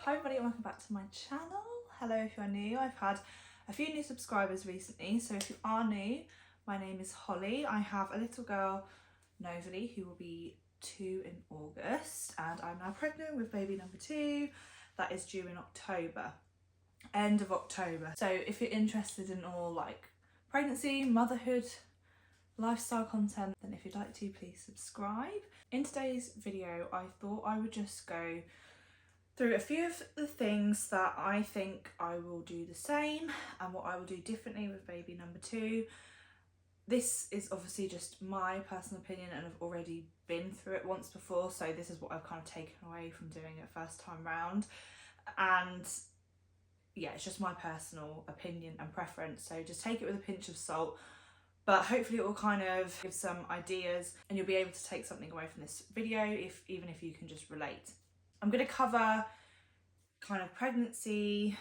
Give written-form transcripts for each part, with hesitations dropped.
Hi everybody and welcome back to my channel. Hello if you're new. I've had a few new subscribers recently, so if you are new, my name is Holly. I have a little girl, Novalie, who will be 2 in August, and I'm now pregnant with baby number 2 that is due in October, end of October. So if you're interested in all like pregnancy, motherhood, lifestyle content, then if you'd like to, please subscribe. In today's video, I thought I would just go through a few of the things that I think I will do the same and what I will do differently with baby number 2. This is obviously just my personal opinion and I've already been through it once before, so this is what I've kind of taken away from doing it first time round. And yeah, it's just my personal opinion and preference, so just take it with a pinch of salt. But hopefully it will kind of give some ideas and you'll be able to take something away from this video, even if you can just relate. I'm going to cover kind of pregnancy,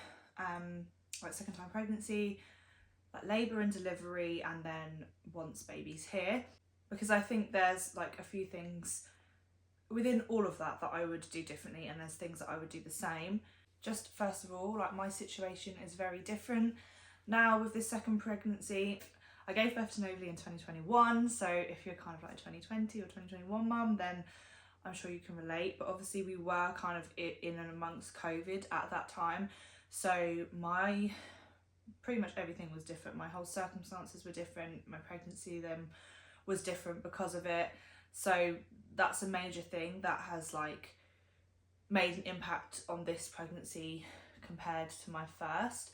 like second time pregnancy, like labour and delivery, and then once baby's here, because I think there's like a few things within all of that that I would do differently, and there's things that I would do the same. Just first of all, like my situation is very different now with this second pregnancy. I gave birth to Novalie in 2021, so if you're kind of like 2020 or 2021 mum, then I'm sure you can relate. But obviously we were kind of in and amongst COVID at that time, so pretty much everything was different. My whole circumstances were different. My pregnancy then was different because of it. So that's a major thing that has like made an impact on this pregnancy compared to my first.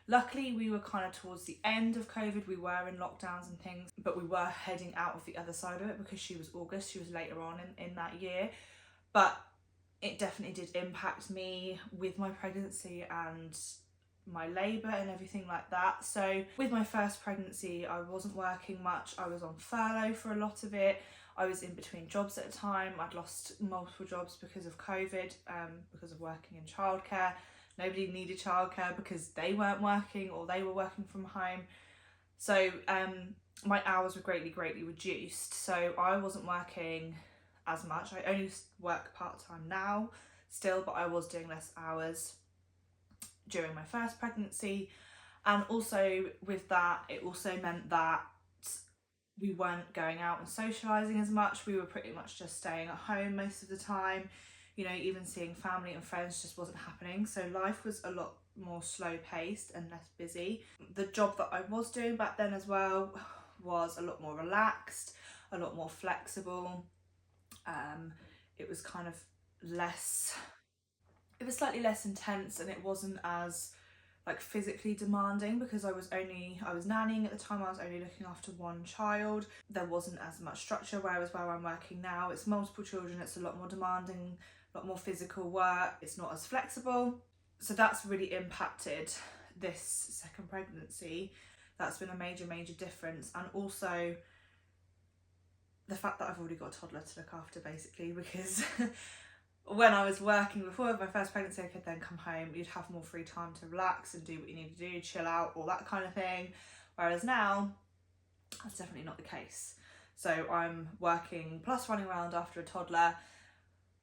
Luckily, we were kind of towards the end of COVID, we were in lockdowns and things, but we were heading out of the other side of it because she was August, she was later on in that year. But it definitely did impact me with my pregnancy and my labour and everything like that. So with my first pregnancy, I wasn't working much, I was on furlough for a lot of it. I was in between jobs at a time. I'd lost multiple jobs because of COVID, because of working in childcare. Nobody needed childcare because they weren't working or they were working from home. So my hours were greatly reduced. So I wasn't working as much. I only work part-time now still, but I was doing less hours during my first pregnancy. And also with that, it also meant that we weren't going out and socialising as much. We were pretty much just staying at home most of the time. You know, even seeing family and friends just wasn't happening. So life was a lot more slow paced and less busy. The job that I was doing back then as well was a lot more relaxed, a lot more flexible. It was kind of it was slightly less intense, and it wasn't as like physically demanding because I was nannying at the time. I was only looking after one child. There wasn't as much structure, whereas where I'm working now, it's multiple children, it's a lot more demanding, a lot more physical work, it's not as flexible. So that's really impacted this second pregnancy. That's been a major difference. And also the fact that I've already got a toddler to look after, basically, because when I was working before with my first pregnancy, I could then come home, you'd have more free time to relax and do what you need to do, chill out, all that kind of thing. Whereas now, that's definitely not the case. So I'm working plus running around after a toddler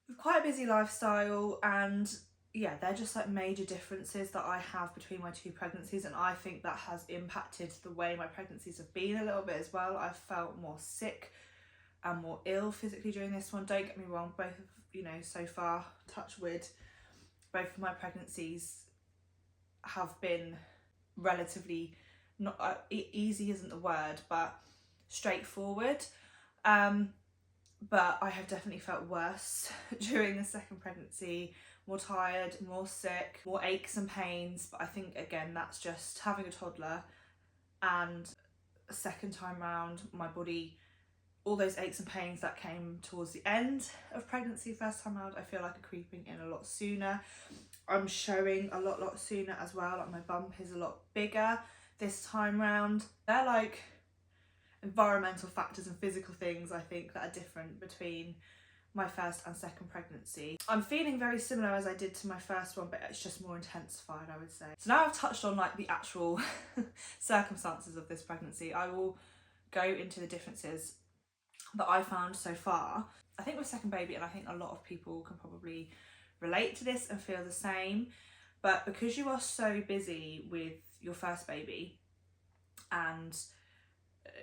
with quite a busy lifestyle, and yeah, they're just like major differences that I have between my 2 pregnancies, and I think that has impacted the way my pregnancies have been a little bit as well. I've felt more sick and more ill physically during this one. Don't get me wrong, both of, you know, so far, touch wood, both of my pregnancies have been relatively, not easy isn't the word, but straightforward. But I have definitely felt worse during the second pregnancy, more tired, more sick, more aches and pains. But I think again, that's just having a toddler, and a second time round, my body, all those aches and pains that came towards the end of pregnancy first time round, I feel like are creeping in a lot sooner. I'm showing a lot sooner as well. Like my bump is a lot bigger this time round. They're like environmental factors and physical things, I think, that are different between my first and second pregnancy. I'm feeling very similar as I did to my first one, but it's just more intensified, I would say. So now I've touched on like the actual circumstances of this pregnancy, I will go into the differences that I found so far. I think with second baby, and I think a lot of people can probably relate to this and feel the same. But because you are so busy with your first baby, and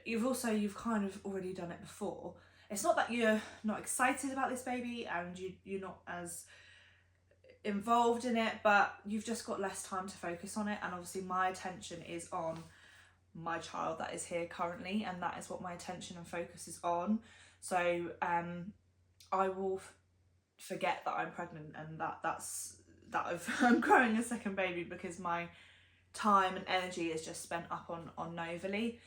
you've kind of already done it before, it's not that you're not excited about this baby and you're not as involved in it, but you've just got less time to focus on it. And obviously my attention is on my child that is here currently, and that is what my attention and focus is on. So I will forget that I'm pregnant and I'm growing a second baby, because my time and energy is just spent up on Novely.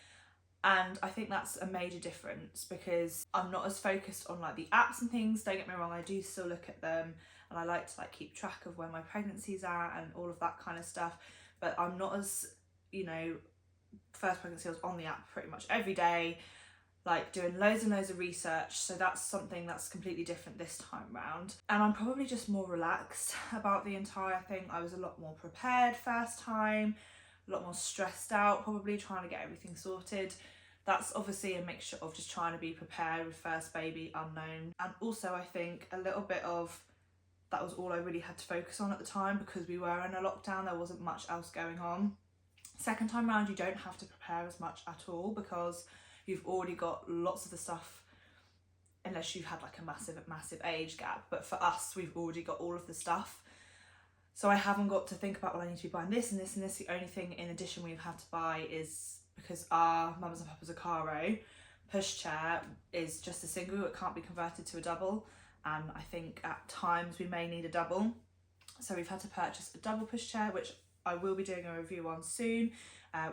And I think that's a major difference, because I'm not as focused on like the apps and things. Don't get me wrong, I do still look at them, and I like to like keep track of where my pregnancy's at and all of that kind of stuff, but I'm not as, you know, first pregnancy I was on the app pretty much every day, like doing loads and loads of research. So that's something that's completely different this time round, and I'm probably just more relaxed about the entire thing. I was a lot more prepared first time, a lot more stressed out, probably trying to get everything sorted. That's obviously a mixture of just trying to be prepared with first baby, unknown, and also I think a little bit of that was all I really had to focus on at the time, because we were in a lockdown, there wasn't much else going on. Second time round, you don't have to prepare as much at all, because you've already got lots of the stuff, unless you've had like a massive age gap. But for us, we've already got all of the stuff. So I haven't got to think about, well, I need to be buying this and this and this. The only thing in addition we've had to buy is, because our Mums and Papas Acaro pushchair is just a single, it can't be converted to a double. And I think at times we may need a double. So we've had to purchase a double pushchair, which I will be doing a review on soon.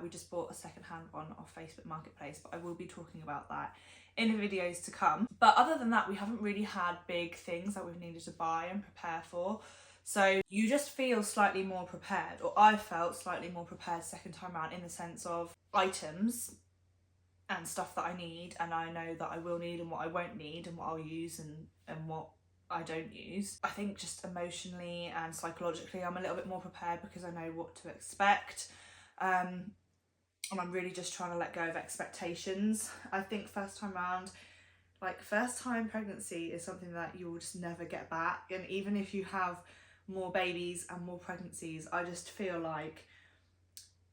We just bought a second-hand one off Facebook Marketplace, but I will be talking about that in the videos to come. But other than that, we haven't really had big things that we've needed to buy and prepare for. So you just feel slightly more prepared, or I felt slightly more prepared second time around, in the sense of items and stuff that I need, and I know that I will need and what I won't need, and what I'll use and what I don't use. I think just emotionally and psychologically I'm a little bit more prepared, because I know what to expect, and I'm really just trying to let go of expectations. I think first time round, like first time pregnancy is something that you will just never get back, and even if you have more babies and more pregnancies, I just feel like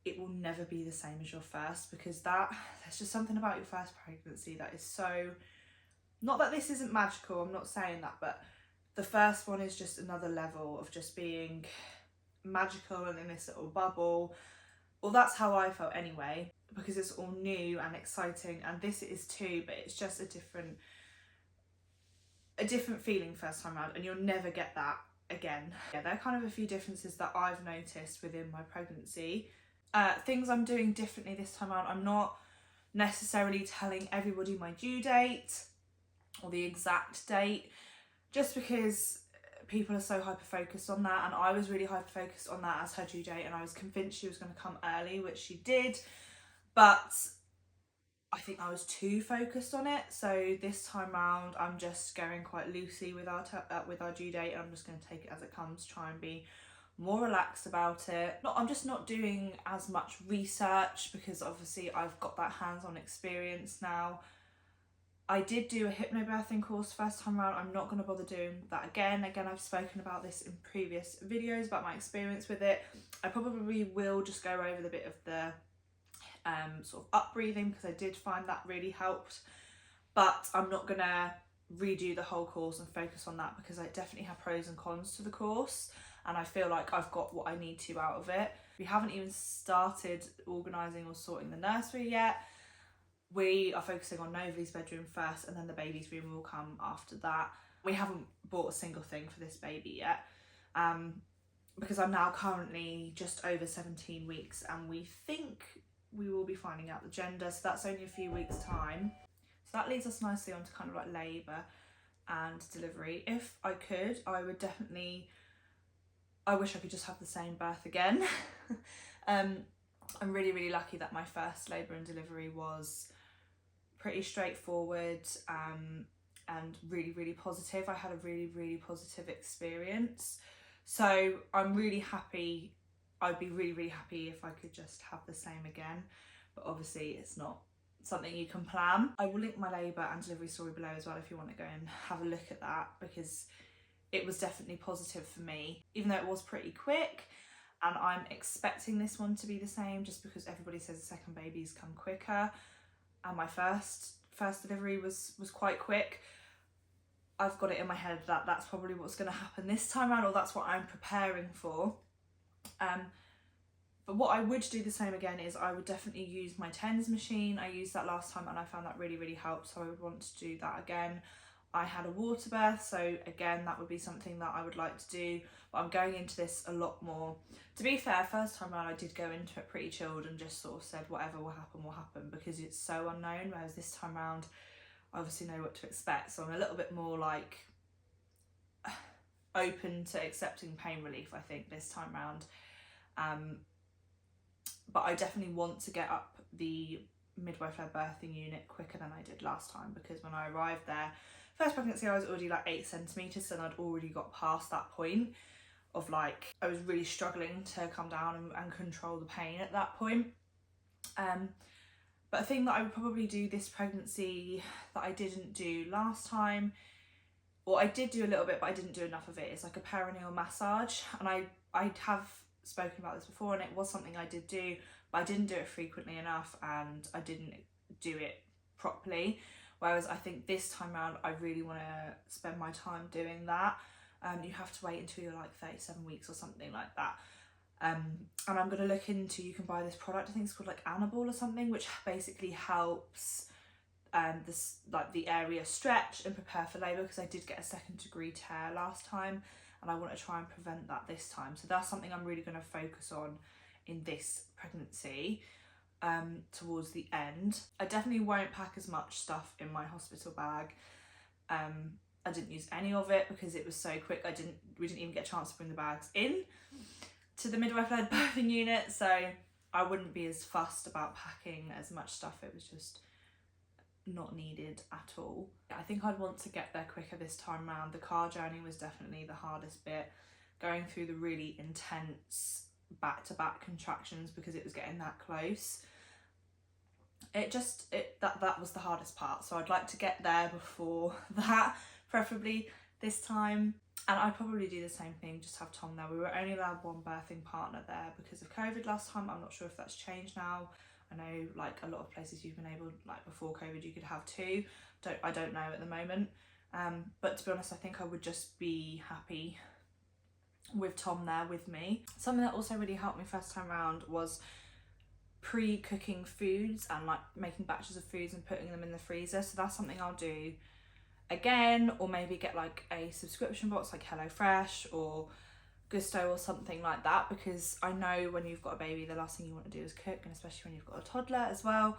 it will never be the same as your first, because there's just something about your first pregnancy that is so, not that this isn't magical, I'm not saying that, but the first one is just another level of just being magical and in this little bubble. Well, that's how I felt anyway, because it's all new and exciting, and this is too, but it's just a different feeling first time around, and you'll never get that again. Yeah, there are kind of a few differences that I've noticed within my pregnancy. Things I'm doing differently this time around, I'm not necessarily telling everybody my due date or the exact date, just because people are so hyper focused on that, and I was really hyper focused on that as her due date, and I was convinced she was going to come early, which she did, but I think I was too focused on it. So this time round I'm just going quite loosely with our due date, and I'm just going to take it as it comes, try and be more relaxed about it. I'm just not doing as much research, because obviously I've got that hands-on experience now. I did do a hypnobirthing course first time around. I'm not going to bother doing that again. I've spoken about this in previous videos about my experience with it. I probably will just go over the bit of the sort of up breathing, because I did find that really helped, but I'm not going to redo the whole course and focus on that, because I definitely have pros and cons to the course, and I feel like I've got what I need to out of it. We haven't even started organising or sorting the nursery yet. We are focusing on Novely's bedroom first, and then the baby's room will come after that. We haven't bought a single thing for this baby yet, because I'm now currently just over 17 weeks, and we think we will be finding out the gender, so that's only a few weeks time. So that leads us nicely on to kind of like labour and delivery. If I could, I wish I could just have the same birth again. I'm really lucky that my first labour and delivery was pretty straightforward and really positive. I had a really positive experience, so I'm really happy. I'd be really happy if I could just have the same again, but obviously it's not something you can plan. I will link my labour and delivery story below as well if you want to go and have a look at that, because it was definitely positive for me, even though it was pretty quick. And I'm expecting this one to be the same, just because everybody says the second babies come quicker, and my first delivery was quite quick. I've got it in my head that that's probably what's going to happen this time around, or that's what I'm preparing for. But what I would do the same again is I would definitely use my TENS machine. I used that last time and I found that really, really helped, so I would want to do that again. I had a water birth, so again, that would be something that I would like to do, but I'm going into this a lot more. To be fair, first time around I did go into it pretty chilled and just sort of said whatever will happen, because it's so unknown, whereas this time around I obviously know what to expect, so I'm a little bit more like open to accepting pain relief, I think, this time round. But I definitely want to get up the midwife-led birthing unit quicker than I did last time, because when I arrived there, first pregnancy, I was already like 8 centimetres, and I'd already got past that point of like, I was really struggling to come down and control the pain at that point. But a thing that I would probably do this pregnancy that I didn't do last time, or I did do a little bit but I didn't do enough of it, is like a perineal massage. And I have spoken about this before, and it was something I did do, but I didn't do it frequently enough and I didn't do it properly. Whereas I think this time around I really want to spend my time doing that. You have to wait until you're like 37 weeks or something like that. And I'm going to look into, you can buy this product, I think it's called like Anabol or something, which basically helps this, like, the area stretch and prepare for labour, because I did get a 2nd degree tear last time and I want to try and prevent that this time. So that's something I'm really going to focus on in this pregnancy towards the end. I definitely won't pack as much stuff in my hospital bag. I didn't use any of it because it was so quick. We didn't even get a chance to bring the bags in to the midwife-led birthing unit, so I wouldn't be as fussed about packing as much stuff. It was just not needed at all. I think I'd want to get there quicker this time round. The car journey was definitely the hardest bit, going through the really intense back-to-back contractions because it was getting that close. That was the hardest part, so I'd like to get there before that, preferably this time. And I'd probably do the same thing, just have Tom there. We were only allowed one birthing partner there because of COVID last time. I'm not sure if that's changed now. I know like a lot of places you've been able, like before COVID, you could have 2. I don't know at the moment. But to be honest, I think I would just be happy with Tom there with me. Something that also really helped me first time round was pre-cooking foods and like making batches of foods and putting them in the freezer. So that's something I'll do again, or maybe get like a subscription box like HelloFresh or Gusto or something like that, because I know when you've got a baby, the last thing you want to do is cook, and especially when you've got a toddler as well.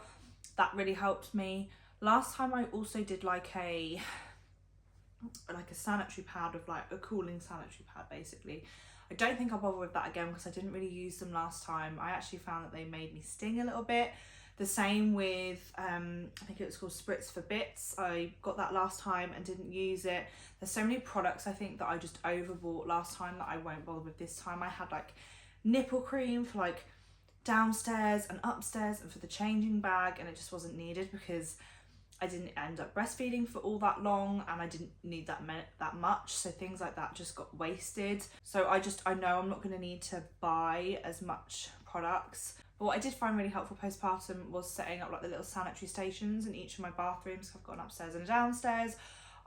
That really helped me. Last time I also did like a sanitary pad, of like a cooling sanitary pad basically. I don't think I'll bother with that again because I didn't really use them last time. I actually found that they made me sting a little bit. The same with, I think it was called Spritz for Bits. I got that last time and didn't use it. There's so many products I think that I just overbought last time that I won't bother with this time. I had like nipple cream for like downstairs and upstairs and for the changing bag, and it just wasn't needed because I didn't end up breastfeeding for all that long and I didn't need that much, so things like that just got wasted. So I know I'm not going to need to buy as much products. But what I did find really helpful postpartum was setting up like the little sanitary stations in each of my bathrooms. I've got an upstairs and a downstairs.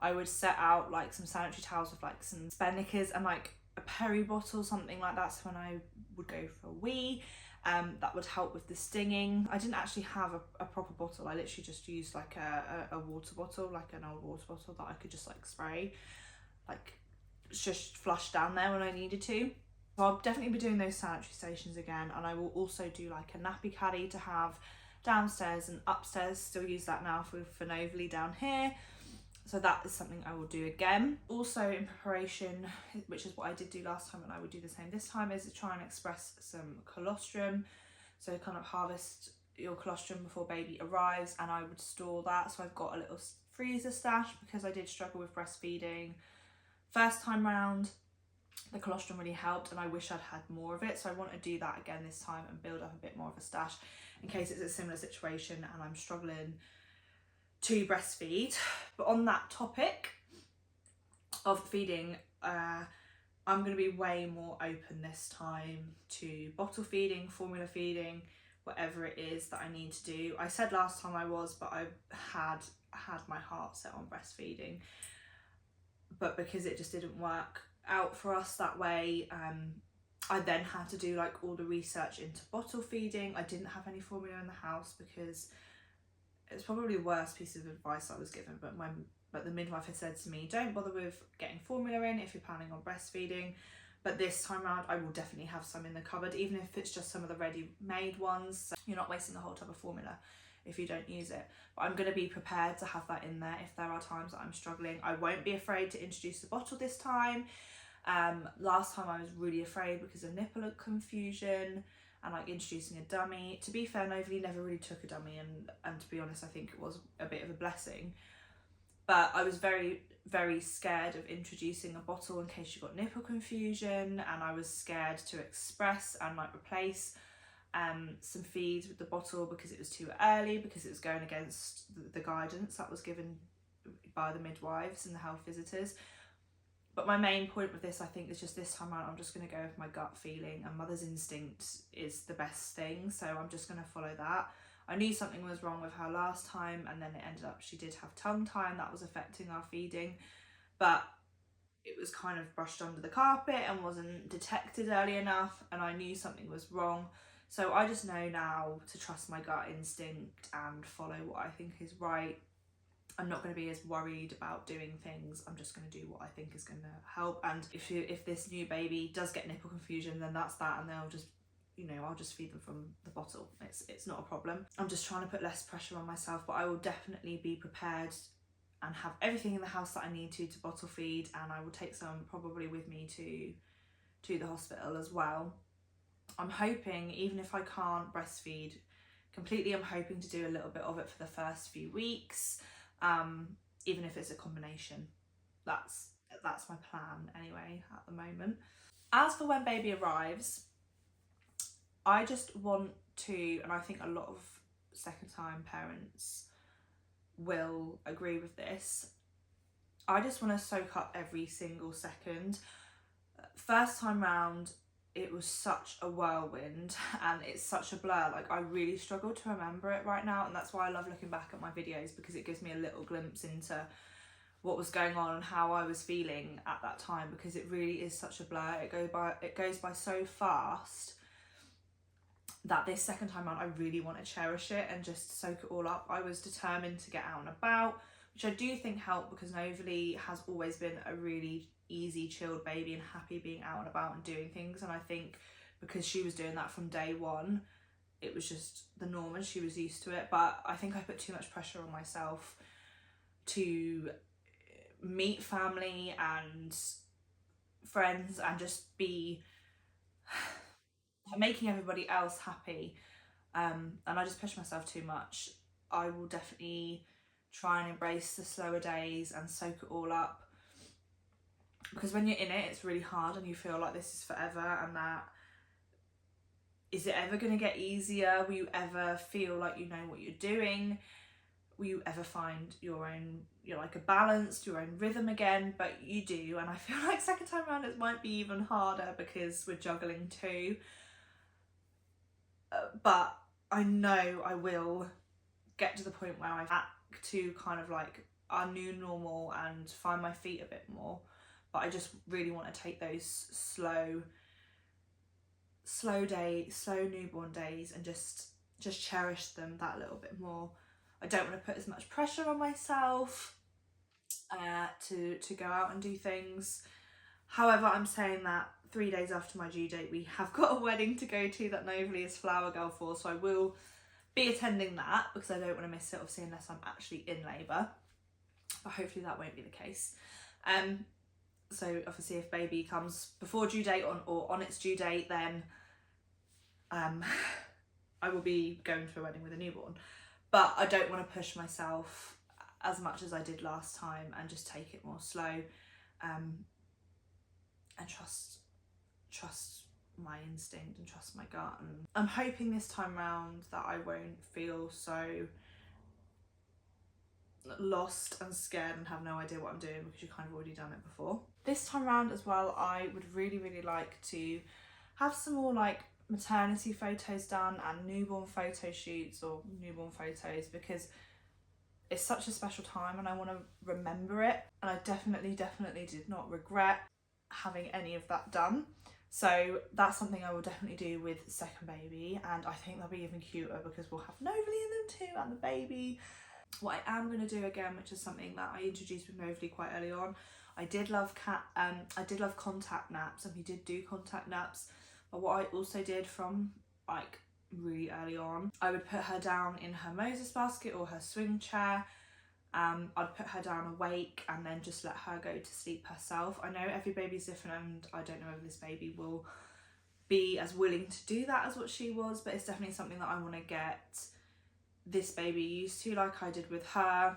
I would set out like some sanitary towels with like some spare knickers and like a peri bottle, something like that, so when I would go for a wee, that would help with the stinging. I didn't actually have a proper bottle. I literally just used like a water bottle, like an old water bottle that I could just like spray, like just flush down there when I needed to. So I'll definitely be doing those sanitary stations again, and I will also do like a nappy caddy to have downstairs and upstairs. Still use that now for Novely down here. So that is something I will do again. Also in preparation, which is what I did do last time and I would do the same this time, is to try and express some colostrum. So kind of harvest your colostrum before baby arrives, and I would store that. So I've got a little freezer stash because I did struggle with breastfeeding. First time round, the colostrum really helped and I wish I'd had more of it. So I want to do that again this time and build up a bit more of a stash in case it's a similar situation and I'm struggling to breastfeed. But on that topic of feeding, I'm going to be way more open this time to bottle feeding, formula feeding, whatever it is that I need to do. I said last time I was, but I had my heart set on breastfeeding, but because it just didn't work out for us that way, I then had to do like all the research into bottle feeding. I didn't have any formula in the house because it's probably the worst piece of advice I was given, but the midwife had said to me, don't bother with getting formula in if you're planning on breastfeeding, but this time around I will definitely have some in the cupboard, even if it's just some of the ready-made ones. So you're not wasting a whole tub of formula if you don't use it. But I'm going to be prepared to have that in there if there are times that I'm struggling. I won't be afraid to introduce the bottle this time. Last time I was really afraid because of nipple confusion and like introducing a dummy. To be fair, Novely never really took a dummy, and to be honest, I think it was a bit of a blessing. But I was very, very scared of introducing a bottle in case you got nipple confusion, and I was scared to express and like replace some feeds with the bottle because it was too early, because it was going against the guidance that was given by the midwives and the health visitors. But my main point with this, I think, is just this time around I'm just going to go with my gut feeling, and mother's instinct is the best thing, so I'm just going to follow that. I knew something was wrong with her last time, and then it ended up she did have tongue tie and that was affecting our feeding, but it was kind of brushed under the carpet and wasn't detected early enough, and I knew something was wrong. So I just know now to trust my gut instinct and follow what I think is right. I'm not going to be as worried about doing things. I'm just going to do what I think is going to help. And if this new baby does get nipple confusion, then that's that, and they'll just, I'll just feed them from the bottle. It's not a problem. I'm just trying to put less pressure on myself, but I will definitely be prepared and have everything in the house that I need to bottle feed, and I will take some probably with me to the hospital as well. I'm hoping, even if I can't breastfeed completely, I'm hoping to do a little bit of it for the first few weeks, even if it's a combination. That's my plan anyway at the moment. As for when baby arrives, I just want to, and I think a lot of second time parents will agree with this, I just want to soak up every single second. First time round, it was such a whirlwind and it's such a blur. Like, I really struggle to remember it right now, and that's why I love looking back at my videos, because it gives me a little glimpse into what was going on and how I was feeling at that time, because it really is such a blur. It goes by so fast that this second time around I really want to cherish it and just soak it all up. I was determined to get out and about, which I do think helped, because Novely has always been a really easy, chilled baby and happy being out and about and doing things, and I think because she was doing that from day one, it was just the norm and she was used to it. But I think I put too much pressure on myself to meet family and friends and just be making everybody else happy, and I just push myself too much. I will definitely try and embrace the slower days and soak it all up, because when you're in it, it's really hard and you feel like this is forever, and that, is it ever going to get easier? Will you ever feel like you know what you're doing? Will you ever find your own, like a balance, your own rhythm again? But you do, and I feel like second time around it might be even harder because we're juggling too. But I know I will get to the point where I back to kind of like our new normal and find my feet a bit more. But I just really want to take those slow newborn days and just cherish them that little bit more. I don't want to put as much pressure on myself to go out and do things. However, I'm saying that 3 days after my due date, we have got a wedding to go to that Novely is flower girl for, so I will be attending that, because I don't want to miss it, obviously, unless I'm actually in labour. But hopefully that won't be the case. So obviously if baby comes before due date or on its due date, then I will be going to a wedding with a newborn. But I don't want to push myself as much as I did last time, and just take it more slow, and trust my instinct and trust my gut. And I'm hoping this time round that I won't feel so lost and scared and have no idea what I'm doing because you've kind of already done it before. This time around as well, I would really like to have some more like maternity photos done and newborn photo shoots or newborn photos, because it's such a special time and I want to remember it, and I definitely did not regret having any of that done. So that's something I will definitely do with the second baby, and I think they'll be even cuter because we'll have Novely in them too and the baby. What I am going to do again, which is something that I introduced with Novely quite early on, I did love contact naps, and we did do contact naps. But what I also did from like really early on, I would put her down in her Moses basket or her swing chair. I'd put her down awake and then just let her go to sleep herself. I know every baby's different, and I don't know if this baby will be as willing to do that as what she was, but it's definitely something that I want to get this baby used to, like I did with her.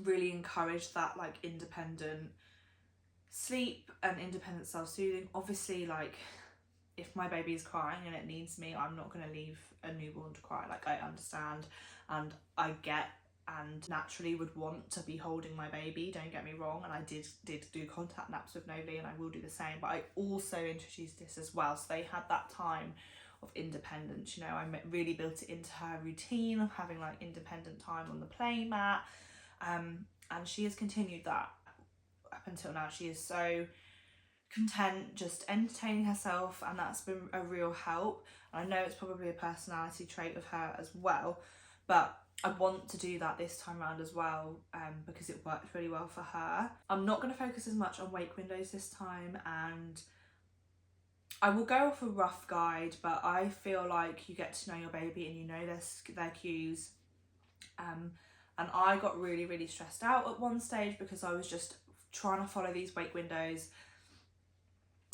Really encourage that like independent sleep and independent self-soothing. Obviously, like if my baby is crying and it needs me, I'm not going to leave a newborn to cry. Like, I understand and I get and naturally would want to be holding my baby, don't get me wrong, and I did do contact naps with Novely and I will do the same, but I also introduced this as well, so they had that time of independence. You know, I really built it into her routine of having like independent time on the play mat, and she has continued that up until now. She is so content just entertaining herself, and that's been a real help. And I know it's probably a personality trait of her as well, but I want to do that this time around as well, because it worked really well for her. I'm not going to focus as much on wake windows this time, and I will go off a rough guide, but I feel like you get to know your baby and you know their cues. And I got really stressed out at one stage because I was just trying to follow these wake windows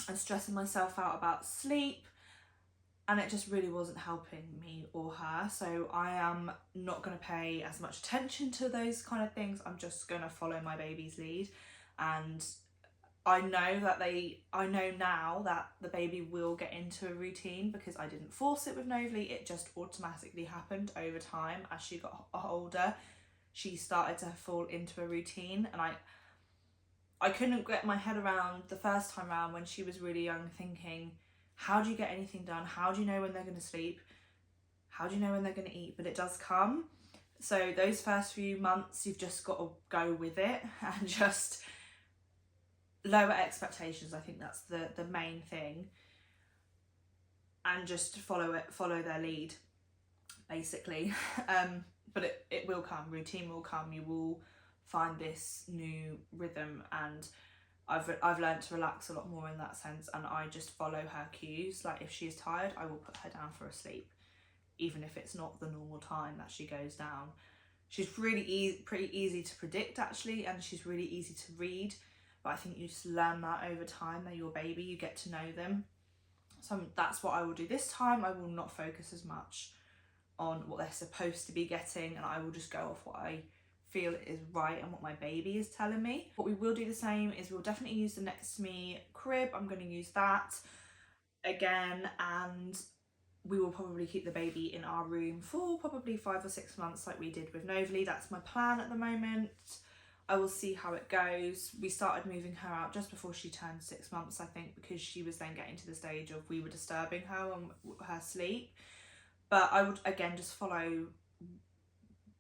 and stressing myself out about sleep, and it just really wasn't helping me or her. So I am not going to pay as much attention to those kind of things. I'm just going to follow my baby's lead, and I know now that the baby will get into a routine because I didn't force it with Novely. It just automatically happened over time. As she got older, she started to fall into a routine, and I couldn't get my head around the first time around when she was really young, thinking, how do you get anything done? How do you know when they're going to sleep? How do you know when they're going to eat? But it does come. So those first few months, you've just got to go with it and just lower expectations. I think that's the main thing. And just follow their lead, basically. But it will come. Routine will come. You will find this new rhythm, and I've learned to relax a lot more in that sense, and I just follow her cues. Like if she's tired, I will put her down for a sleep, even if it's not the normal time that she goes down. She's really pretty easy to predict actually, and she's really easy to read, but I think you just learn that over time. They're your baby, you get to know them. So that's what I will do this time. I will not focus as much on what they're supposed to be getting, and I will just go off what I feel is right and what my baby is telling me. What we will do the same is we'll definitely use the Next to Me crib. I'm going to use that again, and we will probably keep the baby in our room for probably 5 or 6 months like we did with Novely. That's my plan at the moment. I will see how it goes. We started moving her out just before she turned 6 months, I think, because she was then getting to the stage of we were disturbing her and her sleep. But I would again just follow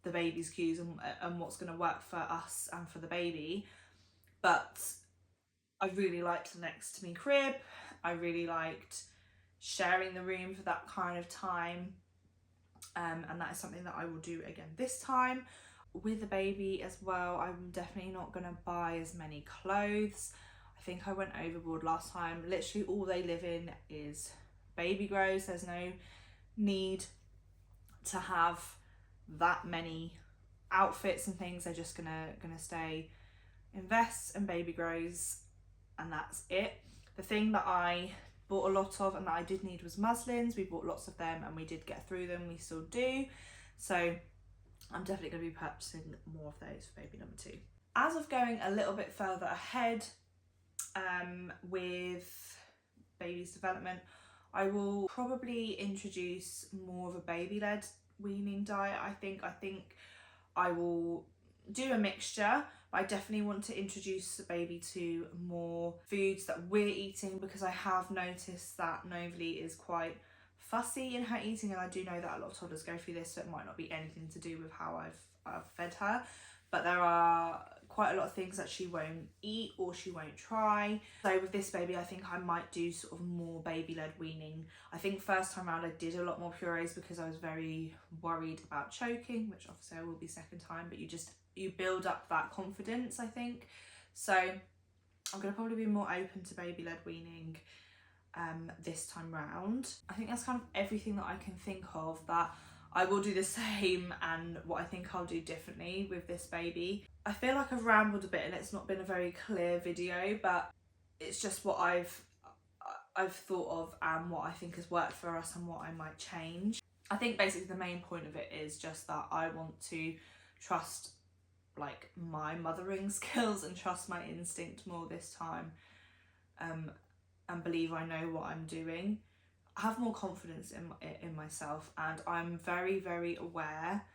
the baby's cues and what's going to work for us and for the baby. But I really liked the Next to Me crib. I really liked sharing the room for that kind of time, and that is something that I will do again this time. With the baby as well, I'm definitely not going to buy as many clothes. I think I went overboard last time. Literally all they live in is baby grows. There's no need to have that many outfits and things. They're just gonna stay in vests and baby grows, and that's it. The thing that I bought a lot of and that I did need was muslins. We bought lots of them and we did get through them. We still do. So I'm definitely going to be purchasing more of those for baby number 2. As of going a little bit further ahead with baby's development, I will probably introduce more of a baby-led weaning diet. I think I will do a mixture, but I definitely want to introduce the baby to more foods that we're eating, because I have noticed that Novalee is quite fussy in her eating, and I do know that a lot of toddlers go through this, so it might not be anything to do with how I've fed her, but there are quite a lot of things that she won't eat or she won't try. So with this baby, I think I might do sort of more baby-led weaning. I think first time around I did a lot more purees because I was very worried about choking, which obviously I will be second time, but you build up that confidence, I think. So I'm going to probably be more open to baby-led weaning this time round. I think that's kind of everything that I can think of that I will do the same, and what I think I'll do differently with this baby. I feel like I've rambled a bit and it's not been a very clear video, but it's just what I've thought of and what I think has worked for us and what I might change. I think basically the main point of it is just that I want to trust like my mothering skills and trust my instinct more this time, and believe I know what I'm doing. I have more confidence in myself, and I'm very, very aware,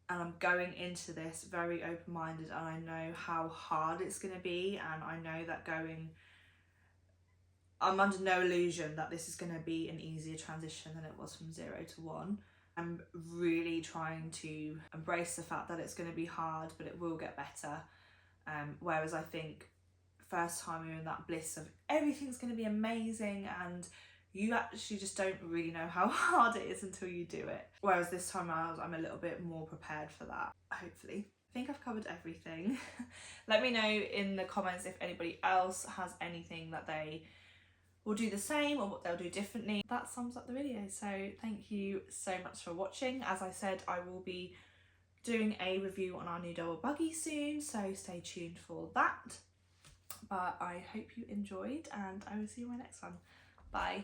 and I'm going into this very open-minded, and I know how hard it's going to be, and I know that I'm under no illusion that this is going to be an easier transition than it was from 0 to 1. I'm really trying to embrace the fact that it's going to be hard, but it will get better. Whereas I think first time you're in that bliss of everything's going to be amazing, and you actually just don't really know how hard it is until you do it. Whereas this time around, I'm a little bit more prepared for that, hopefully. I think I've covered everything. Let me know in the comments if anybody else has anything that they will do the same or what they'll do differently. That sums up the video. So thank you so much for watching. As I said, I will be doing a review on our new double buggy soon, so stay tuned for that. But I hope you enjoyed, and I will see you in my next one. Bye.